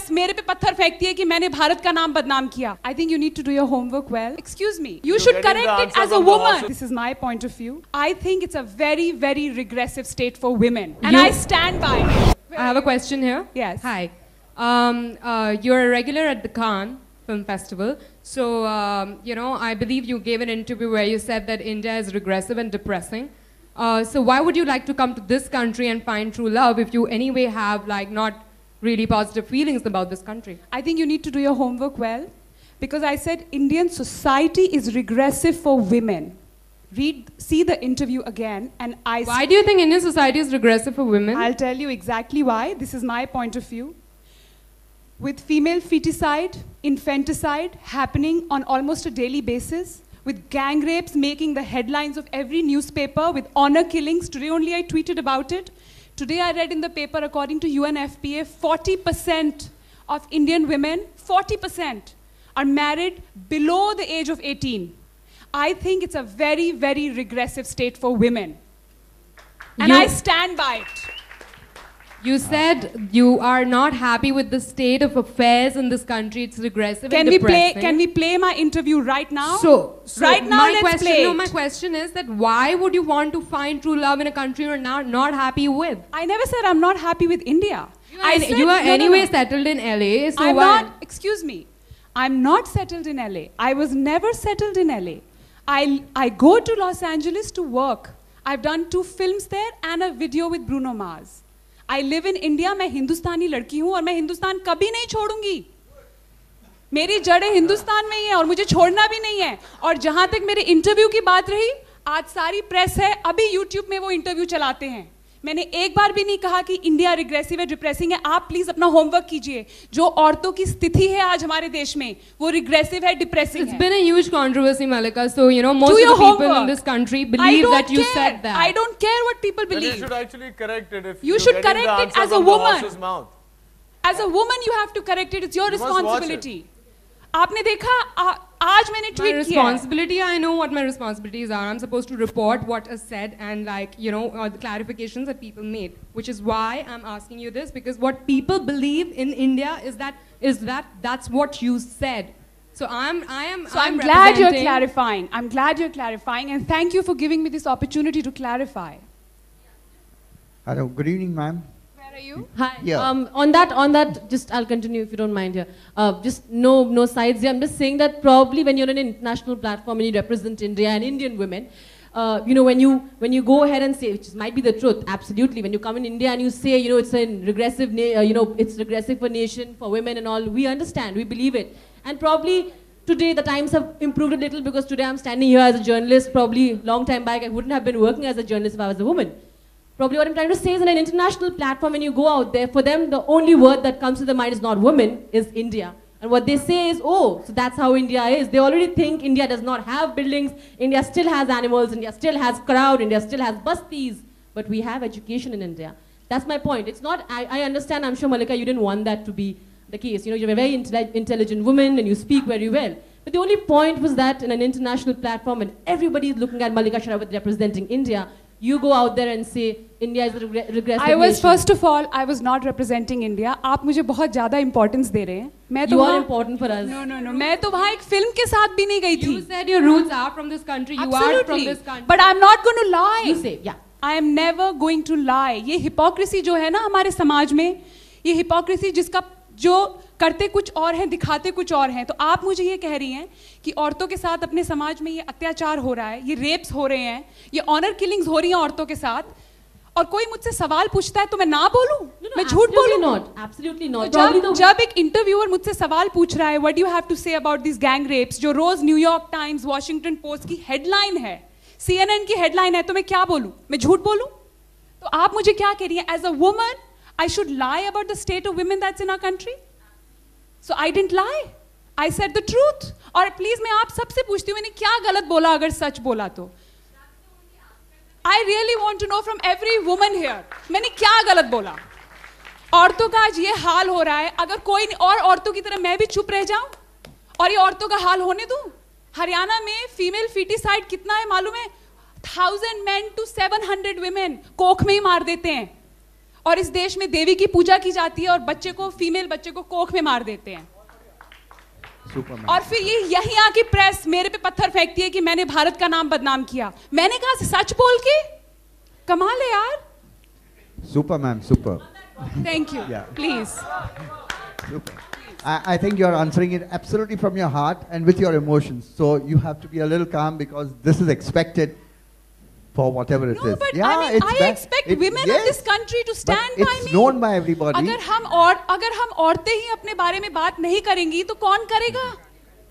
Press मेरे पे पत्थर फेंकती है कि मैंने भारत का नाम बदनाम किया. I think you need to do your homework well. Excuse me. You should correct it as a woman. This is my point of view. I think it's a very, very regressive state for women. And I stand by it. I have a question here. Yes. Hi. You're a regular at the Cannes Film Festival. So, I believe you gave an interview where you said that India is regressive and depressing. So why would you like to come to this country and find true love if you anyway have not really positive feelings about this country? I think you need to do your homework well, because I said Indian society is regressive for women. See the interview again, and Why do you think Indian society is regressive for women? I'll tell you exactly why. This is my point of view. With female feticide, infanticide happening on almost a daily basis, with gang rapes making the headlines of every newspaper, with honor killings. Today only I tweeted about it. Today I read in the paper, according to UNFPA, 40% of Indian women, 40% are married below the age of 18. I think it's a very, very regressive state for women. And I stand by it. You said you are not happy with the state of affairs in this country. It's regressive and depressing. Can we play my interview right now? So right now, let's play it. No, my question is that why would you want to find true love in a country you're not happy with? I never said I'm not happy with India. You are anyway settled in LA, so I'm not, excuse me, I'm not settled in LA. I was never settled in LA. I go to Los Angeles to work. I've done 2 films there and a video with Bruno Mars. I live in India. मैं हिंदुस्तानी लड़की हूँ और मैं हिंदुस्तान कभी नहीं छोड़ूंगी. मेरी जड़ें हिंदुस्तान में ही हैं और मुझे छोड़ना भी नहीं है. और जहाँ तक मेरे इंटरव्यू की बात रही, आज सारी प्रेस है, अभी यूट्यूब में वो इंटरव्यू चलाते हैं. मैंने एक बार भी नहीं कहा कि इंडिया रिग्रेसिव है, डिप्रेसिंग है. आप प्लीज अपना होमवर्क कीजिए. जो औरतों की स्थिति है आज हमारे देश में, वो रिग्रेसिव है, डिप्रेसिंग है. It's been a huge controversy, Mallika. So most of the people in this country believe that you said that. I don't care what people believe. Then you should actually correct it. If you should correct it as a woman. As a woman, you have to correct it. It's your responsibility. आपने देखा आज मैंने tweet किया. Responsibility, I know what my responsibilities are. I'm supposed to report what is said and the clarifications that people made, which is why I'm asking you this, because what people believe in India is that that's what you said. So I'm glad you're clarifying. I'm glad you're clarifying, and thank you for giving me this opportunity to clarify. Hello, good evening, ma'am. You? Hi. Yeah. On that, just I'll continue if you don't mind here. Just no sides here. I'm just saying that probably when you're on an international platform and you represent India and Indian women, when you go ahead and say, which might be the truth, absolutely. When you come in India and you say, it's a regressive, it's regressive for nation, for women and all, we understand, we believe it, and probably. Today, the times have improved a little because today I'm standing here as a journalist. Probably long time back, I wouldn't have been working as a journalist if I was a woman. Probably what I'm trying to say is in an international platform, when you go out there, for them, the only word that comes to their mind is not women, is India. And what they say is, oh, so that's how India is. They already think India does not have buildings, India still has animals, India still has crowd, India still has bastis. But we have education in India. That's my point. It's not, I understand, I'm sure, Mallika, you didn't want that to be the case. You're a very intelligent woman and you speak very well. But the only point was that in an international platform and everybody is looking at Mallika Sherawat representing India, you go out there and say India is a regressive nation. First of all, I was not representing India. आप मुझे बहुत ज़्यादा importance दे रहे हैं. मैं तो You are important for us. No. मैं तो वहाँ एक film के साथ भी नहीं गई थी. You said your roots are from this country. You are from this country. But I'm not going to lie. You say, yeah. I am never going to lie. ये hypocrisy जो है ना हमारे समाज में, ये hypocrisy जिसका जो करते कुछ और हैं, दिखाते कुछ और हैं. तो आप मुझे ये कह रही हैं कि औरतों के साथ अपने समाज में ये अत्याचार हो रहा है, ये रेप्स हो रहे हैं, ये ऑनर किलिंग्स हो रही हैं औरतों के साथ, और कोई मुझसे सवाल पूछता है तो मैं ना बोलूं? मैं झूठ बोलूं? Absolutely not. जब एक इंटरव्यूअर मुझसे सवाल पूछ रहा है, what do you have to say about these gang rapes, जो रोज न्यूयॉर्क टाइम्स, वॉशिंगटन पोस्ट की हेडलाइन है, CNN की हेडलाइन है, तो मैं क्या बोलूं? मैं झूठ बोलूं? तो आप मुझे क्या कह रही हैं? As a woman, I should lie about the state of women that's in our country? So I didn't lie. I said the truth. और प्लीज मैं आप सबसे पूछती हूँ, मैंने क्या गलत बोला अगर सच बोला तो? I really want to know from every woman here. मैंने क्या गलत बोला? औरतों का आज ये हाल हो रहा है, अगर कोई और औरतों की तरह मैं भी चुप रह जाऊं और ये औरतों का हाल होने दूं? हरियाणा में फीमेल फीटिसाइड कितना है मालूम है? 1000 men to 700 women कोख में ही मार देते हैं. और इस देश में देवी की पूजा की जाती है और बच्चे को, फीमेल बच्चे को कोख में मार देते हैं। Superman. और फिर ये यहीं आके प्रेस मेरे पे पत्थर फेंकती है कि मैंने भारत का नाम बदनाम किया। मैंने कहा सच बोल के, कमाल है यार। Super, ma'am, super. Thank you, Yeah. Please. Super. I think you're answering it absolutely from your heart and with your emotions. So you have to be a little calm because this is expected for whatever it No, is. but Yeah, I mean, it's I that- expect it- women yes, of this country to stand but by it's me. known by everybody. अगर हम औरतें ही अपने बारे में बात नहीं करेंगी तो कौन करेगा?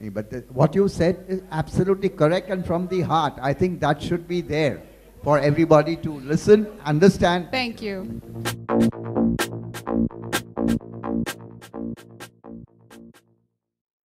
But what you said is absolutely correct and from the heart. I think that should be there for everybody to listen, understand. Thank you.